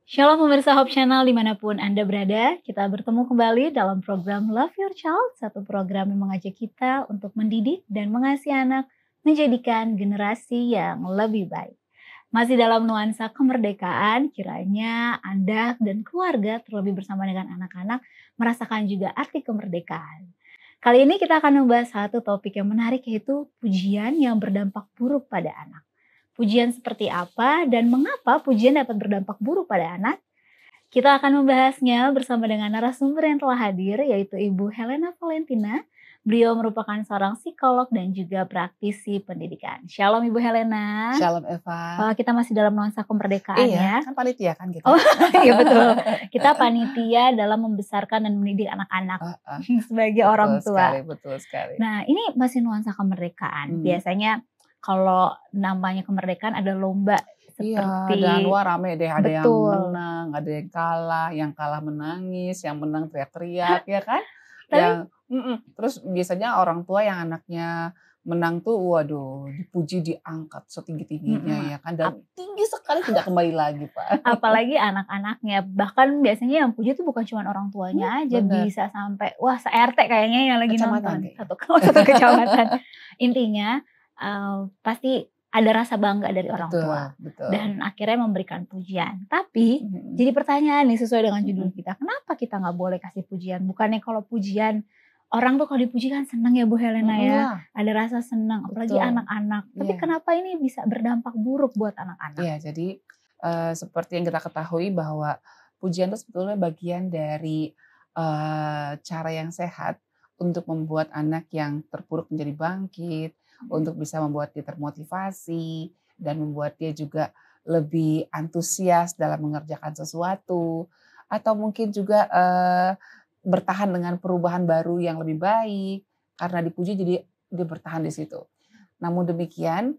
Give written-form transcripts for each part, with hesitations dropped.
Shalom pemirsa Hope Channel dimanapun Anda berada, kita bertemu kembali dalam program Love Your Child, satu program yang mengajak kita untuk mendidik dan mengasihi anak menjadikan generasi yang lebih baik. Masih dalam nuansa kemerdekaan, kiranya Anda dan keluarga terlebih bersama dengan anak-anak merasakan juga arti kemerdekaan. Kali ini kita akan membahas satu topik yang menarik, yaitu pujian yang berdampak buruk pada anak. Pujian seperti apa dan mengapa pujian dapat berdampak buruk pada anak? Kita akan membahasnya bersama dengan narasumber yang telah hadir, yaitu Ibu Helena Valentina. Beliau merupakan seorang psikolog dan juga praktisi pendidikan. Shalom Ibu Helena. Shalom Eva. Kita masih dalam nuansa kemerdekaan ya. Kan panitia kan kita. Oh iya betul. Kita panitia dalam membesarkan dan mendidik anak-anak sebagai orang tua. Betul sekali. Nah ini masih nuansa kemerdekaan. Biasanya kalau namanya kemerdekaan ada lomba seperti dan rame deh, ada yang betul. menang, ada yang kalah menangis, yang menang teriak-teriak ya kan? Terus biasanya orang tua yang anaknya menang tuh waduh dipuji, diangkat setinggi-tingginya ya kan, dan tinggi sekali tidak kembali lagi Pak. Apalagi anak-anaknya, bahkan biasanya yang puji tuh bukan cuma orang tuanya aja, bisa sampai wah se-RT kayaknya yang lagi nonton satu kecamatan. Intinya pasti ada rasa bangga dari orang tua. Betul. Dan akhirnya memberikan pujian. Tapi jadi pertanyaan nih sesuai dengan judul kita, kenapa kita nggak boleh kasih pujian? Bukannya kalau pujian, orang tuh kalau dipuji kan senang ya Bu Helena ya, ada rasa senang, apalagi anak-anak. Tapi kenapa ini bisa berdampak buruk buat anak-anak? Iya, jadi seperti yang kita ketahui bahwa pujian itu sebetulnya bagian dari cara yang sehat untuk membuat anak yang terpuruk menjadi bangkit, untuk bisa membuat dia termotivasi dan membuat dia juga lebih antusias dalam mengerjakan sesuatu, atau mungkin juga bertahan dengan perubahan baru yang lebih baik karena dipuji, jadi dia bertahan di situ. Namun demikian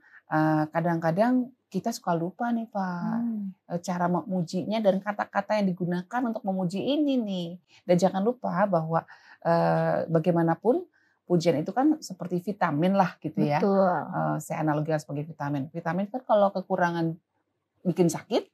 kadang-kadang kita suka lupa nih Pak, cara memujinya dan kata-kata yang digunakan untuk memuji ini nih. Dan jangan lupa bahwa bagaimanapun pujian itu kan seperti vitamin lah gitu ya. Saya analogikan sebagai vitamin. Vitamin kan kalau kekurangan bikin sakit,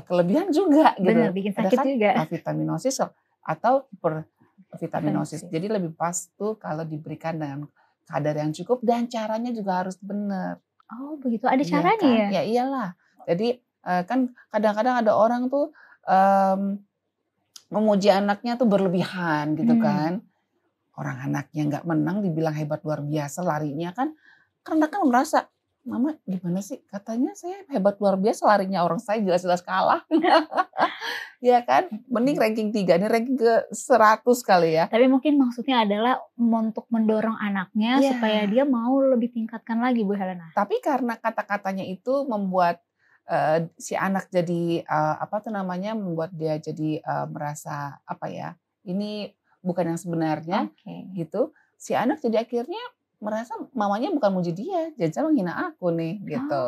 kelebihan juga gitu. Benar, bikin sakit kan juga. Vitaminosis atau hipervitaminosis. Jadi lebih pas tuh kalau diberikan dengan kadar yang cukup dan caranya juga harus benar. Oh begitu, ada caranya kan? Ya? Ya iyalah. Jadi kan kadang-kadang ada orang tuh memuji anaknya tuh berlebihan gitu kan. Orang anaknya nggak menang dibilang hebat luar biasa larinya kan, karena kan merasa, mama gimana sih, katanya saya hebat luar biasa larinya, orang saya jelas-jelas kalah. Ya kan, mending ranking 3, ini ranking ke 100 kali ya. Tapi mungkin maksudnya adalah untuk mendorong anaknya supaya dia mau lebih tingkatkan lagi Bu Helena. Tapi karena kata-katanya itu membuat si anak jadi membuat dia jadi merasa ini bukan yang sebenarnya gitu. Si anak jadi akhirnya merasa mamanya bukan muji dia, jangan menghina aku nih gitu.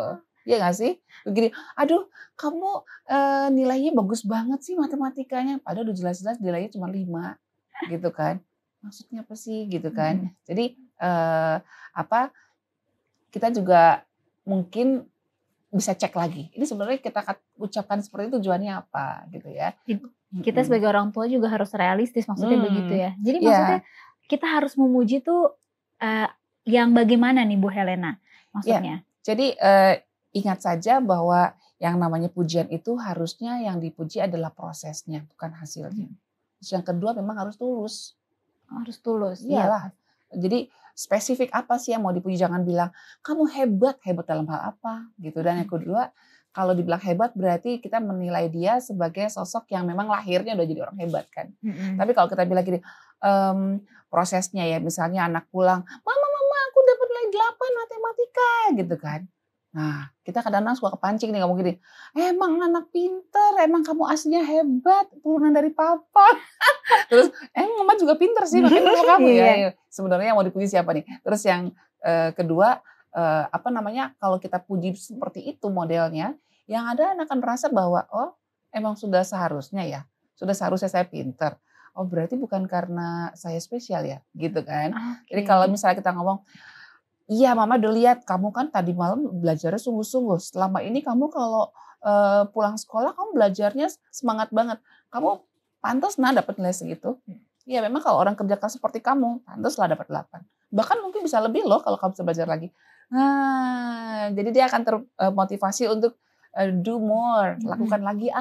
Iya gak sih? Begini, aduh kamu nilainya bagus banget sih matematikanya, padahal udah jelas-jelas nilainya cuma 5 gitu kan. Maksudnya apa sih gitu kan. Jadi kita juga mungkin bisa cek lagi. Ini sebenarnya kita ucapkan seperti itu tujuannya apa gitu ya. Kita sebagai orang tua juga harus realistis, maksudnya begitu ya. Jadi maksudnya kita harus memuji tuh yang bagaimana nih Bu Helena maksudnya? Jadi ingat saja bahwa yang namanya pujian itu harusnya yang dipuji adalah prosesnya, bukan hasilnya. Terus yang kedua memang harus tulus. Harus tulus. Iyalah. Jadi spesifik apa sih yang mau dipuji, jangan bilang kamu hebat dalam hal apa gitu. Dan yang kedua, kalau dibilang hebat berarti kita menilai dia sebagai sosok yang memang lahirnya udah jadi orang hebat kan. Tapi kalau kita bilang gini, prosesnya ya, misalnya anak pulang, mama aku dapat nilai 8 matematika gitu kan. Nah kita kadang-kadang suka kepancing nih ngomong gini, emang anak pinter, emang kamu aslinya hebat, turunan dari papa. Terus mama juga pinter sih, makanya mama kamu ya. Sebenarnya yang mau dipuji siapa nih? Terus yang kedua, kalau kita puji seperti itu modelnya, yang ada anak akan merasa bahwa oh emang sudah seharusnya ya, sudah seharusnya saya pinter. Oh berarti bukan karena saya spesial ya, gitu kan. Jadi kalau misalnya kita ngomong, iya mama udah lihat kamu kan tadi malam belajarnya sungguh-sungguh, selama ini kamu kalau pulang sekolah kamu belajarnya semangat banget. Kamu pantas dapat nilai segitu. Ya memang kalau orang kerja keras seperti kamu, pantaslah dapat 8. Bahkan mungkin bisa lebih loh kalau kamu bisa belajar lagi. Nah, jadi dia akan termotivasi untuk do more, lakukan lagi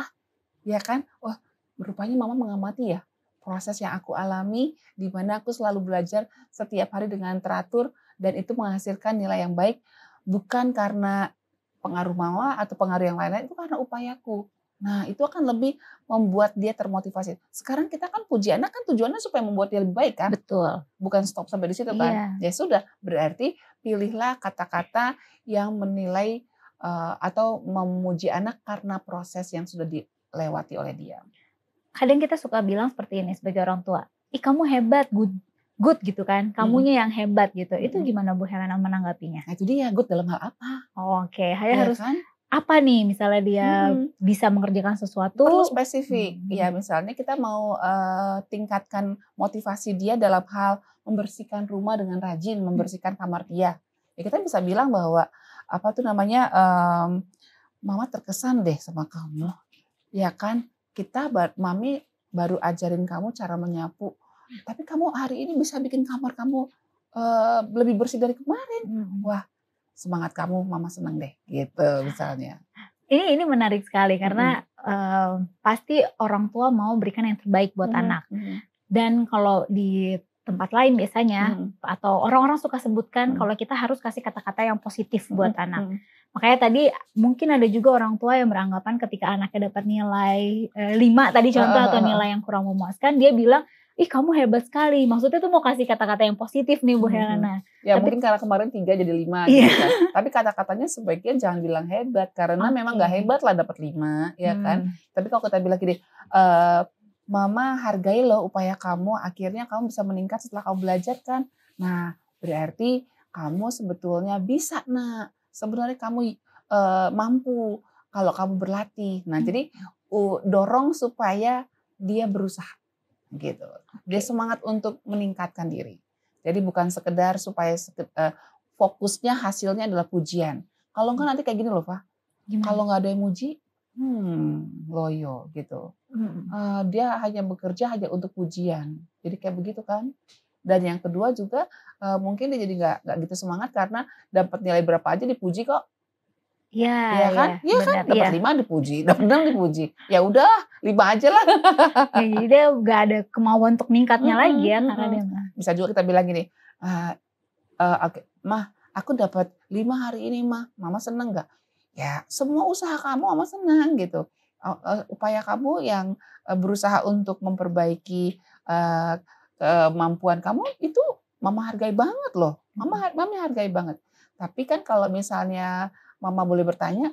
ya kan? Wah, rupanya mama mengamati ya proses yang aku alami di mana aku selalu belajar setiap hari dengan teratur dan itu menghasilkan nilai yang baik bukan karena pengaruh mama atau pengaruh yang lain-lain, itu karena upayaku. Nah, itu akan lebih membuat dia termotivasi. Sekarang kita kan puji anak kan tujuannya supaya membuat dia lebih baik kan? Betul. Bukan stop sampai di situ kan? Ya sudah, berarti pilihlah kata-kata yang menilai atau memuji anak karena proses yang sudah dilewati oleh dia. Kadang kita suka bilang seperti ini sebagai orang tua, ih kamu hebat, good gitu kan, kamunya yang hebat gitu. Itu gimana Bu Helena menanggapinya? Nah itu dia, good dalam hal apa? Oke, Ya harus kan? apa nih misalnya dia bisa mengerjakan sesuatu? Perlu spesifik. Ya misalnya kita mau tingkatkan motivasi dia dalam hal membersihkan rumah dengan rajin, membersihkan kamar dia. Ya kita bisa bilang bahwa apa tuh namanya, mama terkesan deh sama kamu. Ya kan, mami baru ajarin kamu cara menyapu. Tapi kamu hari ini bisa bikin kamar kamu lebih bersih dari kemarin. Wah, semangat kamu, mama senang deh, gitu misalnya. Ini menarik sekali karena pasti orang tua mau berikan yang terbaik buat anak. Dan kalau di tempat lain biasanya atau orang-orang suka sebutkan kalau kita harus kasih kata-kata yang positif buat anak. Makanya tadi mungkin ada juga orang tua yang beranggapan ketika anaknya dapat nilai 5 tadi contoh atau nilai yang kurang memuaskan, dia bilang, ih kamu hebat sekali. Maksudnya tuh mau kasih kata-kata yang positif nih Bu Helena. Ya mungkin karena kemarin 3 jadi 5 gitu kan. Tapi kata-katanya sebaiknya jangan bilang hebat karena memang gak hebat lah dapat 5 ya kan. Tapi kalau kita bilang gini, mama hargai loh upaya kamu, akhirnya kamu bisa meningkat setelah kamu belajar kan. Nah berarti kamu sebetulnya bisa nak. Sebenarnya kamu mampu kalau kamu berlatih. Nah jadi dorong supaya dia berusaha gitu. Dia semangat untuk meningkatkan diri. Jadi bukan sekedar supaya fokusnya hasilnya adalah pujian. Kalau enggak nanti kayak gini loh Pak. Kalau nggak ada yang muji, loyo gitu. Dia hanya bekerja hanya untuk pujian. Jadi kayak begitu kan. Dan yang kedua juga mungkin dia jadi nggak gitu semangat karena dapat nilai berapa aja dipuji kok. Iya kan? Iya kan? Dapat 5 dipuji, dapat 6 dipuji. Ya udah 5 aja lah. Ya, jadi dia nggak ada kemauan untuk meningkatnya lagi ya karena dia bisa juga kita bilang gini, oke, Mah, aku dapat 5 hari ini Mah, Mama seneng nggak? Ya semua usaha kamu Mama senang gitu. Upaya kamu yang berusaha untuk memperbaiki kemampuan kamu itu Mama hargai banget loh. Mama hargai banget. Tapi kan kalau misalnya Mama boleh bertanya,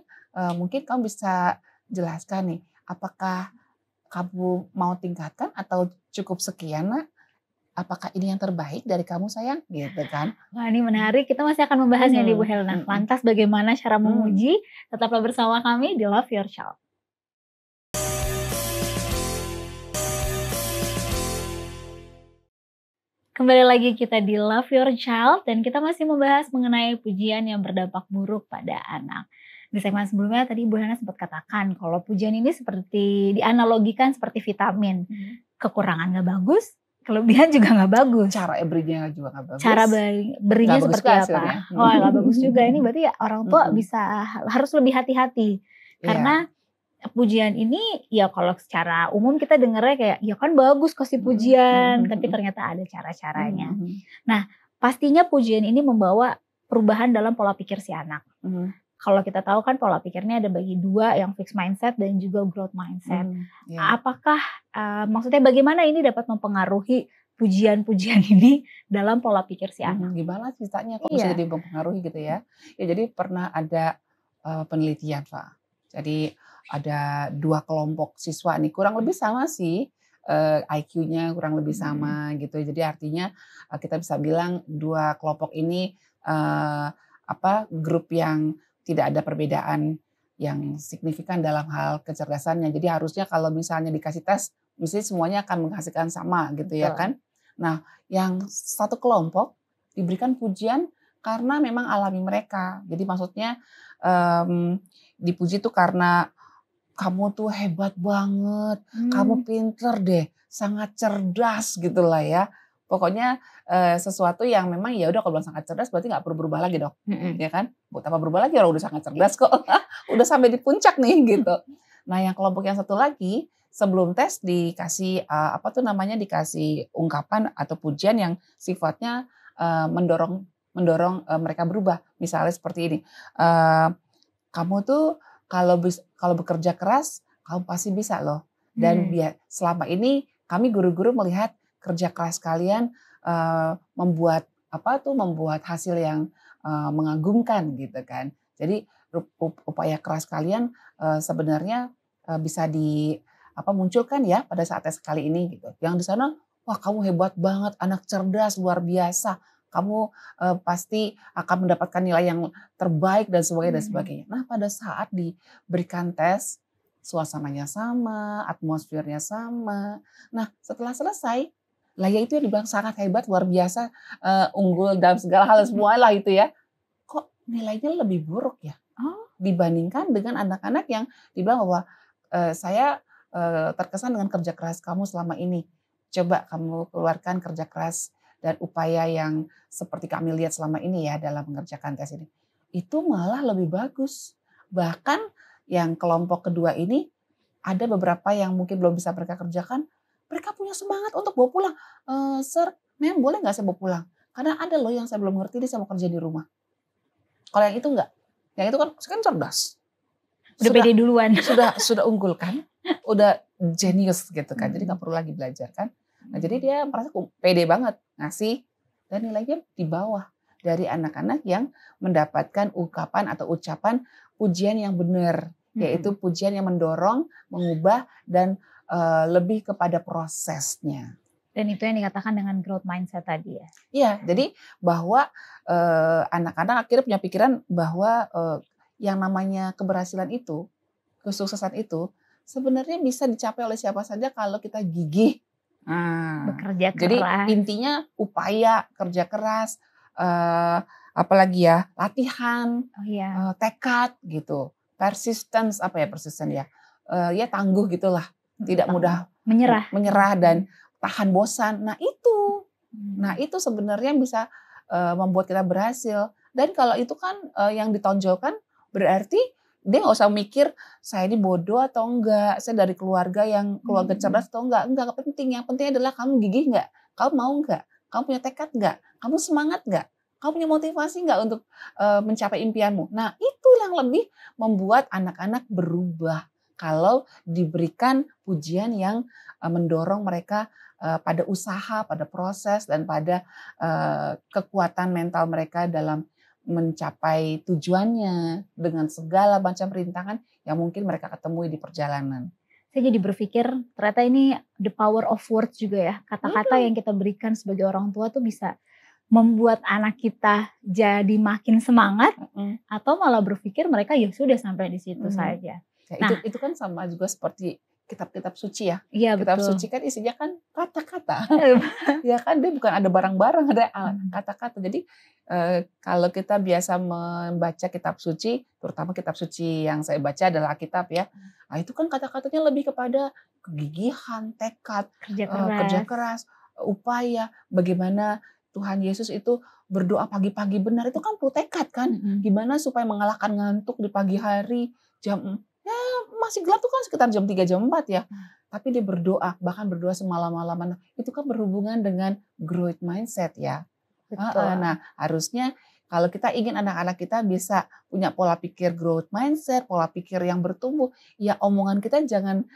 mungkin kamu bisa jelaskan nih, apakah kamu mau tingkatkan atau cukup sekian nak? Apakah ini yang terbaik dari kamu sayang? Gitu kan. Wah ini menarik, kita masih akan membahasnya di Bu Helena. Lantas bagaimana cara memuji? Tetaplah bersama kami di Love Your Child. Kembali lagi kita di Love Your Child dan kita masih membahas mengenai pujian yang berdampak buruk pada anak. Di segmen sebelumnya tadi Bu Helena sempat katakan kalau pujian ini seperti dianalogikan seperti vitamin. Kekurangan gak bagus, kelebihan juga gak bagus. Cara berinya juga gak bagus. Cara berinya gak seperti apa? Oh gak bagus juga. Ini berarti ya orang tua harus lebih hati-hati. Karena pujian ini ya kalau secara umum kita dengarnya kayak ya kan bagus kasih pujian, tapi ternyata ada cara-caranya. Nah pastinya pujian ini membawa perubahan dalam pola pikir si anak. Kalau kita tahu kan pola pikirnya ada bagi 2, yang fixed mindset dan juga growth mindset. Apakah maksudnya bagaimana ini dapat mempengaruhi pujian-pujian ini dalam pola pikir si anak? Gimana ceritanya kok bisa jadi mempengaruhi gitu ya? Ya jadi pernah ada penelitian Pak. Jadi ada 2 kelompok siswa nih kurang lebih sama sih IQ-nya kurang lebih sama gitu. Jadi artinya kita bisa bilang 2 kelompok ini grup yang tidak ada perbedaan yang signifikan dalam hal kecerdasannya. Jadi harusnya kalau misalnya dikasih tes mesti semuanya akan menghasilkan sama gitu ya kan. Nah, yang satu kelompok diberikan pujian karena memang alami mereka. Jadi maksudnya dipuji itu karena kamu tuh hebat banget, kamu pinter deh, sangat cerdas gitulah ya. Pokoknya sesuatu yang memang ya udah kalau bilang sangat cerdas berarti nggak perlu berubah lagi dong, ya kan? Buat apa berubah lagi, orang udah sangat cerdas kok, udah sampai di puncak nih gitu. Nah yang kelompok yang satu lagi sebelum tes dikasih dikasih ungkapan atau pujian yang sifatnya mendorong mereka berubah. Misalnya seperti ini, kamu tuh kalau bekerja keras, kamu pasti bisa loh. Dan selama ini kami guru-guru melihat kerja keras kalian membuat hasil yang mengagumkan gitu kan. Jadi upaya keras kalian sebenarnya bisa munculkan ya pada saat tes kali ini gitu. Yang di sana, wah kamu hebat banget, anak cerdas luar biasa. Kamu pasti akan mendapatkan nilai yang terbaik dan sebagainya dan sebagainya. Nah pada saat diberikan tes, suasananya sama, atmosfernya sama. Nah setelah selesai, lah ya itu yang dibilang sangat hebat, luar biasa, unggul dalam segala hal semualah itu ya. Kok nilainya lebih buruk ya? Dibandingkan dengan anak-anak yang dibilang bahwa saya terkesan dengan kerja keras kamu selama ini. Coba kamu keluarkan kerja keras dan upaya yang seperti kami lihat selama ini ya dalam mengerjakan tes ini. Itu malah lebih bagus. Bahkan yang kelompok kedua ini ada beberapa yang mungkin belum bisa mereka kerjakan, mereka punya semangat untuk bawa pulang. Sir, ma'am boleh nggak saya bawa pulang? Karena ada loh yang saya belum ngerti, dia saya mau kerja di rumah. Kalau yang itu enggak. Yang itu kan cerdas. Udah pede duluan. Sudah unggul kan? Udah jenius gitu kan. Jadi nggak perlu lagi belajar kan. Nah jadi dia merasa pede banget ngasih dan nilainya di bawah dari anak-anak yang mendapatkan ungkapan atau ucapan pujian yang benar. Yaitu pujian yang mendorong, mengubah dan lebih kepada prosesnya. Dan itu yang dikatakan dengan growth mindset tadi ya? Iya, jadi bahwa anak-anak akhirnya punya pikiran bahwa yang namanya keberhasilan itu, kesuksesan itu sebenarnya bisa dicapai oleh siapa saja kalau kita gigih. Bekerja keras. Jadi intinya upaya, kerja keras, apalagi ya latihan, tekad gitu, persistence ya tangguh gitulah, tidak mudah menyerah dan tahan bosan. Nah itu sebenarnya bisa membuat kita berhasil. Dan kalau itu kan yang ditonjolkan berarti dia nggak usah mikir saya ini bodoh atau enggak, saya dari keluarga cerdas atau enggak penting. Yang penting adalah kamu gigih enggak, kamu mau enggak, kamu punya tekad enggak, kamu semangat enggak, kamu punya motivasi enggak untuk mencapai impianmu. Nah itu yang lebih membuat anak-anak berubah kalau diberikan pujian yang mendorong mereka pada usaha, pada proses dan pada kekuatan mental mereka dalam mencapai tujuannya dengan segala macam rintangan yang mungkin mereka ketemui di perjalanan. Saya jadi berpikir ternyata ini the power of words juga ya. Kata-kata yang kita berikan sebagai orang tua tuh bisa membuat anak kita jadi makin semangat atau malah berpikir mereka ya sudah sampai di situ saja. Ya, itu kan sama juga seperti kitab-kitab suci ya. Iya, kitab betul. suci kan isinya kan kata-kata. Ya kan dia bukan ada barang-barang, ada kata-kata. Jadi kalau kita biasa membaca kitab suci, terutama kitab suci yang saya baca adalah Alkitab ya. Nah, itu kan kata-katanya lebih kepada kegigihan, tekad, kerja keras, upaya, bagaimana Tuhan Yesus itu berdoa pagi-pagi benar, itu kan perlu tekad kan. Gimana supaya mengalahkan ngantuk di pagi hari masih gelap tuh kan sekitar jam 3 jam 4 ya. Tapi dia berdoa, bahkan berdoa semalam-malaman. Itu kan berhubungan dengan growth mindset ya. Nah, harusnya kalau kita ingin anak-anak kita bisa punya pola pikir growth mindset, pola pikir yang bertumbuh, ya omongan kita jangan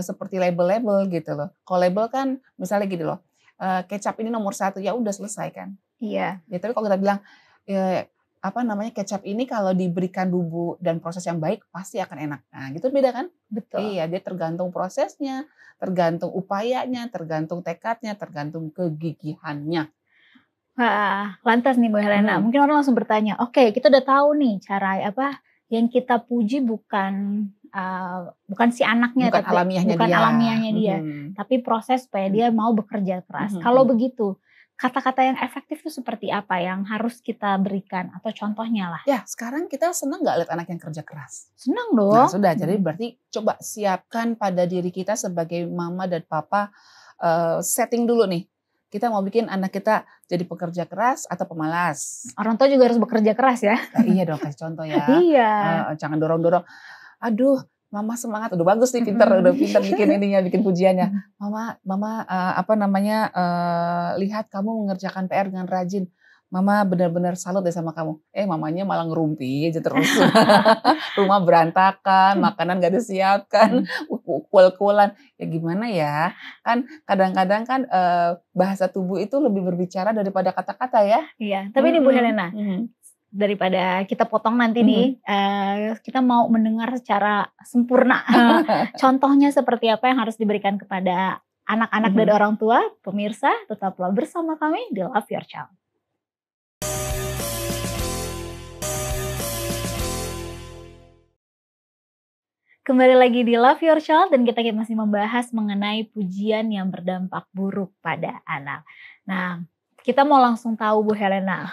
seperti label-label gitu loh. Kalau label kan misalnya gini loh, kecap ini nomor 1, ya udah selesai kan. Iya. Ya, tapi kalau kita bilang kecap ini kalau diberikan bumbu dan proses yang baik pasti akan enak. Nah, gitu beda kan? Betul. Iya, dia tergantung prosesnya, tergantung upayanya, tergantung tekadnya, tergantung kegigihannya. Wah, lantas nih Mbak Helena, mungkin orang langsung bertanya, oke, kita udah tahu nih cara yang kita puji bukan si anaknya, bukan alamiahnya bukan dia. Alamiahnya dia, tapi proses supaya dia mau bekerja keras. Kalau begitu, kata-kata yang efektif itu seperti apa yang harus kita berikan atau contohnya lah? Ya, sekarang kita senang nggak lihat anak yang kerja keras? Senang Nah, dong. sudah. Jadi berarti coba siapkan pada diri kita sebagai mama dan papa, setting dulu nih. Kita mau bikin anak kita jadi pekerja keras atau pemalas? Orang tua juga harus bekerja keras ya. Iya dong, kasih contoh ya. Iya. Jangan dorong-dorong, "Aduh, mama semangat." Udah bagus nih, udah pinter bikin ininya, bikin pujiannya. "Mama, lihat kamu mengerjakan PR dengan rajin. Mama benar-benar salut deh sama kamu." Mamanya malah ngerumpi aja terus. Rumah berantakan, makanan gak disiapkan, kuel-kuelan. Ya gimana ya, kan kadang-kadang kan, bahasa tubuh itu lebih berbicara daripada kata-kata ya. Iya, tapi ini Bu Helena, daripada kita potong nanti nih, kita mau mendengar secara sempurna. Contohnya seperti apa yang harus diberikan kepada anak-anak dan orang tua. Pemirsa, tetaplah bersama kami di Love Your Child. Kembali lagi di Love Your Child dan kita masih membahas mengenai pujian yang berdampak buruk pada anak. Nah, kita mau langsung tahu Bu Helena,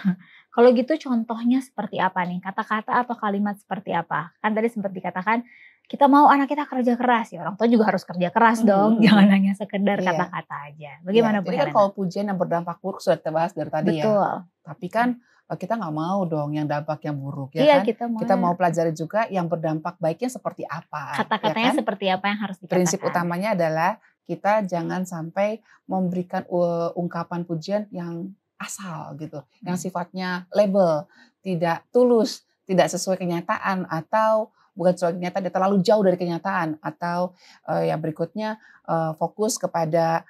kalau gitu contohnya seperti apa nih? Kata-kata atau kalimat seperti apa? Kan tadi sempat dikatakan kita mau anak kita kerja keras, ya orang tua juga harus kerja keras dong, jangan hanya sekedar kata-kata aja. Bagaimana Bu Jadi kan Helena? kalau pujian yang berdampak buruk sudah kita bahas dari tadi ya. Betul. Tapi kan kita nggak mau dong yang dampaknya buruk ya Iya, kan. Kita mau pelajari juga yang berdampak baiknya seperti apa. Kata-katanya ya kan? seperti apa yang harus dikatakan. Prinsip utamanya adalah kita jangan sampai memberikan ungkapan pujian yang asal gitu. Yang sifatnya label, tidak tulus, tidak sesuai kenyataan, atau bukan sesuai kenyataan, dia terlalu jauh dari kenyataan, atau yang berikutnya fokus kepada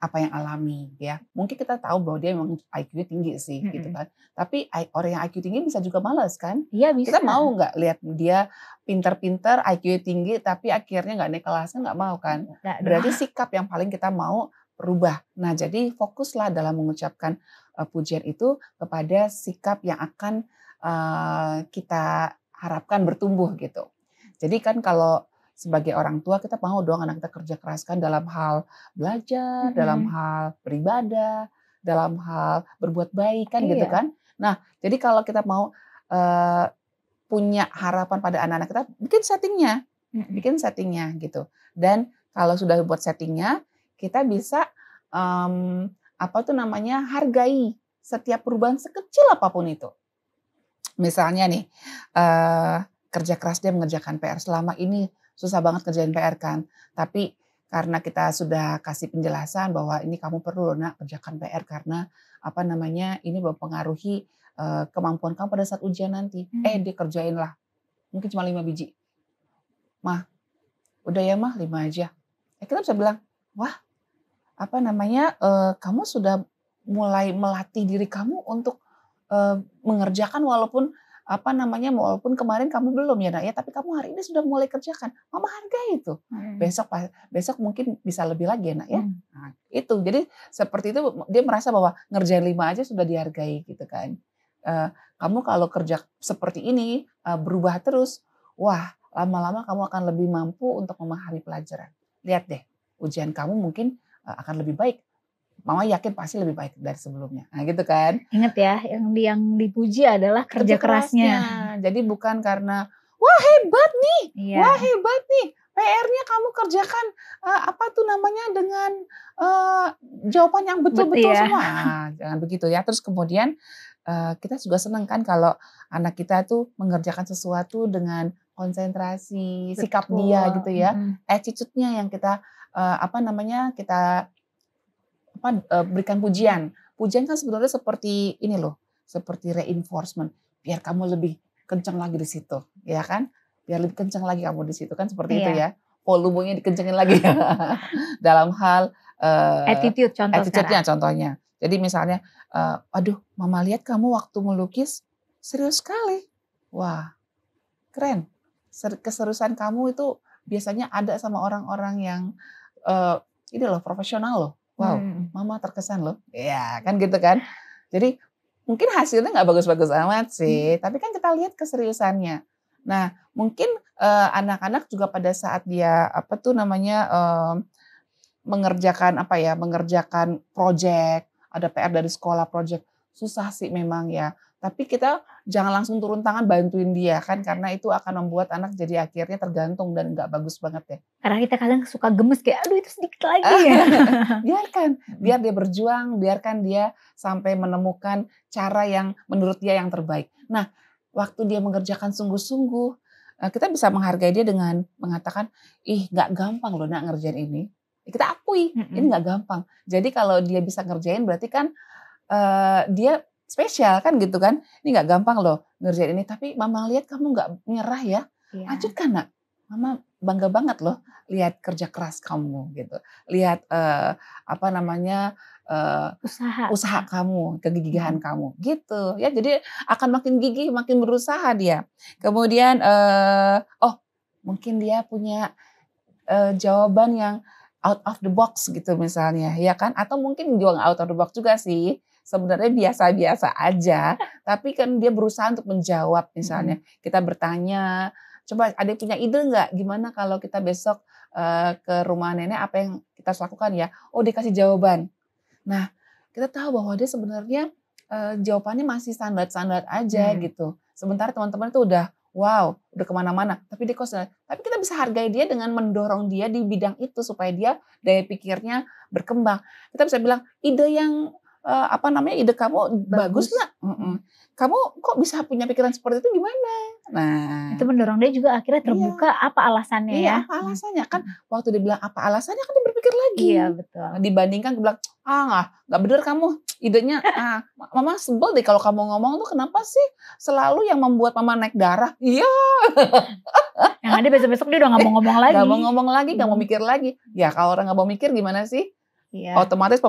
apa yang alami ya. Mungkin kita tahu bahwa dia memang IQ-nya tinggi sih gitu kan. Tapi orang yang IQ tinggi bisa juga malas kan. Iya bisa. Kita mau nggak lihat dia pinter-pinter, IQ-nya tinggi tapi akhirnya nggak naik kelas, kan nggak mau kan. Berarti sikap yang paling kita mau berubah. Nah jadi fokuslah dalam mengucapkan pujian itu kepada sikap yang akan kita harapkan bertumbuh gitu. Jadi kan kalau sebagai orang tua kita mau dong anak kita kerja keras kan dalam hal belajar, dalam hal beribadah, dalam hal berbuat baik kan gitu kan. Nah jadi kalau kita mau punya harapan pada anak-anak kita, bikin settingnya gitu. Dan kalau sudah buat settingnya, kita bisa hargai setiap perubahan sekecil apapun itu. Misalnya nih kerja keras dia mengerjakan PR selama ini. Susah banget kerjain PR kan, tapi karena kita sudah kasih penjelasan bahwa ini kamu perlu nak kerjakan PR karena ini mempengaruhi kemampuan kamu pada saat ujian nanti. Dia kerjain lah, mungkin cuma 5 biji. Mah, udah ya mah 5 aja. Kita bisa bilang, wah kamu sudah mulai melatih diri kamu untuk mengerjakan walaupun kemarin kamu belum ya nak ya, tapi kamu hari ini sudah mulai kerjakan. Mama hargai itu. Besok mungkin bisa lebih lagi ya nak ya. Nah, itu. Jadi seperti itu dia merasa bahwa ngerjain 5 aja sudah dihargai gitu kan. Kamu kalau kerja seperti ini berubah terus, wah lama-lama kamu akan lebih mampu untuk memahami pelajaran. Lihat deh, ujian kamu mungkin akan lebih baik. Mama yakin pasti lebih baik dari sebelumnya. Nah gitu kan. Ingat ya, yang dipuji adalah kerja kerasnya. Jadi bukan karena, wah hebat nih, PR-nya kamu kerjakan dengan jawaban yang betul-betul semua. Nah, jangan begitu ya. Terus kemudian kita juga senang kan kalau anak kita tuh mengerjakan sesuatu dengan konsentrasi, sikap dia gitu ya. Attitude-nya yang kita berikan pujian. Pujian kan sebenarnya seperti ini loh, seperti reinforcement. Biar kamu lebih kencang lagi di situ, ya kan? Biar lebih kencang lagi kamu di situ kan seperti itu ya. Volumenya dikencengin lagi dalam hal attitude-nya contohnya. Jadi misalnya, aduh, mama lihat kamu waktu melukis serius sekali. Wah, keren. Keseriusan kamu itu biasanya ada sama orang-orang yang profesional loh. Wow, mama terkesan loh. Ya kan gitu kan. Jadi mungkin hasilnya nggak bagus-bagus amat sih. Tapi kan kita lihat keseriusannya. Nah mungkin anak-anak juga pada saat dia mengerjakan mengerjakan project ada PR dari sekolah, project, susah sih memang ya. Tapi kita jangan langsung turun tangan bantuin dia kan, karena itu akan membuat anak jadi akhirnya tergantung dan nggak bagus banget ya. Karena kita kadang suka gemes kayak, aduh itu sedikit lagi ya. Biarkan, biar dia berjuang, biarkan dia sampai menemukan cara yang menurut dia yang terbaik. Nah, waktu dia mengerjakan sungguh-sungguh, kita bisa menghargai dia dengan mengatakan, ih nggak gampang loh nak ngerjain ini. Kita akui, ini nggak gampang. Jadi kalau dia bisa ngerjain berarti kan dia spesial kan gitu kan. Ini nggak gampang loh ngerjain ini, tapi mama lihat kamu nggak nyerah ya. Lanjutkan nak, mama bangga banget loh lihat kerja keras kamu gitu. Lihat usaha kamu, kegigihan kamu gitu ya. Jadi akan makin gigih, makin berusaha dia. Kemudian mungkin dia punya jawaban yang out of the box gitu misalnya ya kan, atau mungkin juga out of the box juga sih. Sebenarnya biasa-biasa aja, tapi kan dia berusaha untuk menjawab misalnya. Kita bertanya, coba ada punya ide nggak gimana kalau kita besok ke rumah nenek apa yang kita harus lakukan ya? Oh dia kasih jawaban. Nah kita tahu bahwa dia sebenarnya jawabannya masih standar-standar aja gitu. Sementara teman-teman itu udah wow, udah kemana-mana. Tapi dia tapi kita bisa hargai dia dengan mendorong dia di bidang itu supaya dia daya pikirnya berkembang. Kita bisa bilang ide yang ide kamu bagus nggak? Kamu kok bisa punya pikiran seperti itu gimana? Nah, itu mendorong dia juga akhirnya terbuka apa alasannya ya? Iya, apa alasannya kan? Waktu dia bilang apa alasannya kan dia berpikir lagi. Iya betul. Dibandingkan dia bilang nggak bener kamu idenya. Mama sebel deh kalau kamu ngomong tuh kenapa sih selalu yang membuat mama naik darah? Iya. Yang ada besok-besok dia udah nggak mau ngomong lagi. Nggak mau ngomong lagi, nggak mau mikir lagi. Ya kalau orang nggak mau mikir gimana sih? Iya. Otomatis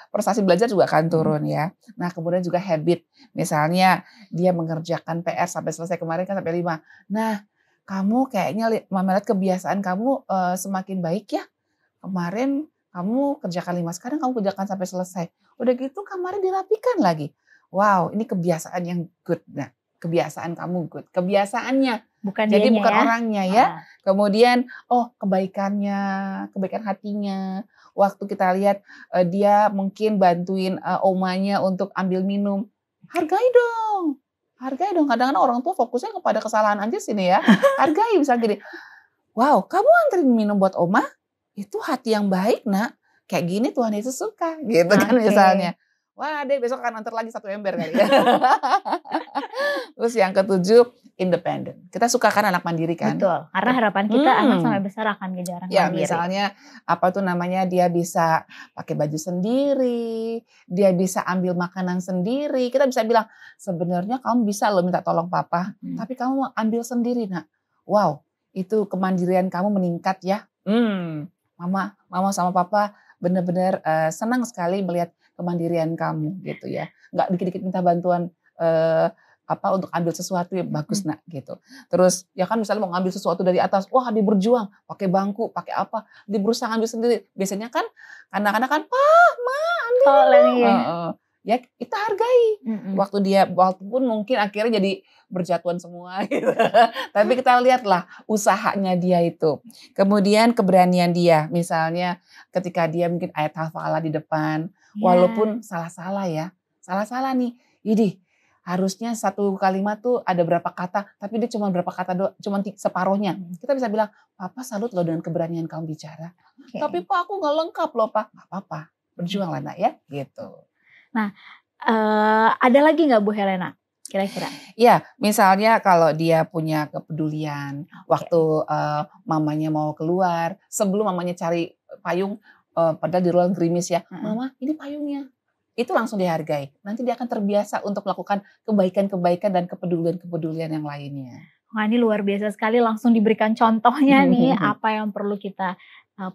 prestasi belajar juga akan turun ya. Nah kemudian juga habit. Misalnya dia mengerjakan PR sampai selesai, kemarin kan sampai 5. Nah kamu kayaknya mama lihat kebiasaan kamu semakin baik ya. Kemarin kamu kerjakan 5, sekarang kamu kerjakan sampai selesai. Udah gitu kemarin dirapikan lagi. Wow ini kebiasaan yang good. Nah kebiasaan kamu good. Kebiasaannya. Jadi bukan orangnya ya. Kemudian kebaikan hatinya. Waktu kita lihat dia mungkin bantuin omanya untuk ambil minum. Hargai dong. Kadang-kadang orang tua fokusnya kepada kesalahan aja sini ya. Hargai bisa gini. Wow, kamu anterin minum buat oma? Itu hati yang baik nak. Kayak gini Tuhan Yesus suka. Gitu kan misalnya. Wah deh besok akan antar lagi 1 ember kali ya. Terus yang ke-7, independen. Kita suka kan anak mandiri kan? Betul, karena harapan kita anak sampai besar akan jadi orang mandiri. Ya misalnya dia bisa pakai baju sendiri, dia bisa ambil makanan sendiri. Kita bisa bilang, sebenarnya kamu bisa loh minta tolong papa, tapi kamu ambil sendiri nak. Wow, itu kemandirian kamu meningkat ya. Mama sama papa benar-benar senang sekali melihat kemandirian kamu gitu ya. Nggak dikit-dikit minta bantuan untuk ambil sesuatu yang bagus nak gitu. Terus ya kan misalnya mau ngambil sesuatu dari atas, wah dia berjuang pakai bangku, pakai apa, dia berusaha ngambil sendiri. Biasanya kan anak-anak kan, ma ambil. Ya kita hargai. Walaupun mungkin akhirnya jadi berjatuhan semua gitu. Tapi kita lihatlah usahanya dia itu. Kemudian keberanian dia, misalnya ketika dia mungkin ayat hafalah di depan, walaupun salah-salah ya. Salah-salah nih. Harusnya satu kalimat tuh ada berapa kata, tapi dia cuma berapa kata doang, cuma separuhnya. Kita bisa bilang, papa salut loh dengan keberanian kamu bicara. Tapi pak aku gak lengkap loh pak. Gak apa-apa, berjuang lah nak ya gitu. Nah ada lagi gak Bu Helena kira-kira? Ya misalnya kalau dia punya kepedulian, waktu mamanya mau keluar, sebelum mamanya cari payung, padahal di ruang gerimis ya, mama ini payungnya. Itu langsung dihargai. Nanti dia akan terbiasa untuk melakukan kebaikan-kebaikan dan kepedulian-kepedulian yang lainnya. Wah ini luar biasa sekali, langsung diberikan contohnya nih apa yang perlu kita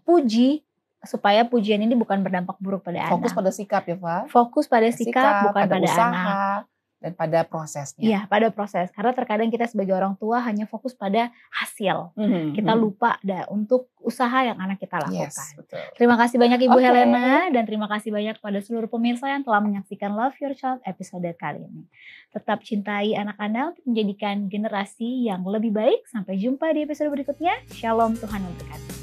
puji supaya pujian ini bukan berdampak buruk pada anak. Fokus pada sikap ya Pak. Fokus pada sikap bukan pada usaha, anak. Dan pada prosesnya. Iya pada proses. Karena terkadang kita sebagai orang tua hanya fokus pada hasil. Kita lupa untuk usaha yang anak kita lakukan. Yes, betul. Terima kasih banyak Ibu Helena. Dan terima kasih banyak kepada seluruh pemirsa yang telah menyaksikan Love Your Child episode kali ini. Tetap cintai anak Anda untuk menjadikan generasi yang lebih baik. Sampai jumpa di episode berikutnya. Shalom, Tuhan memberkati.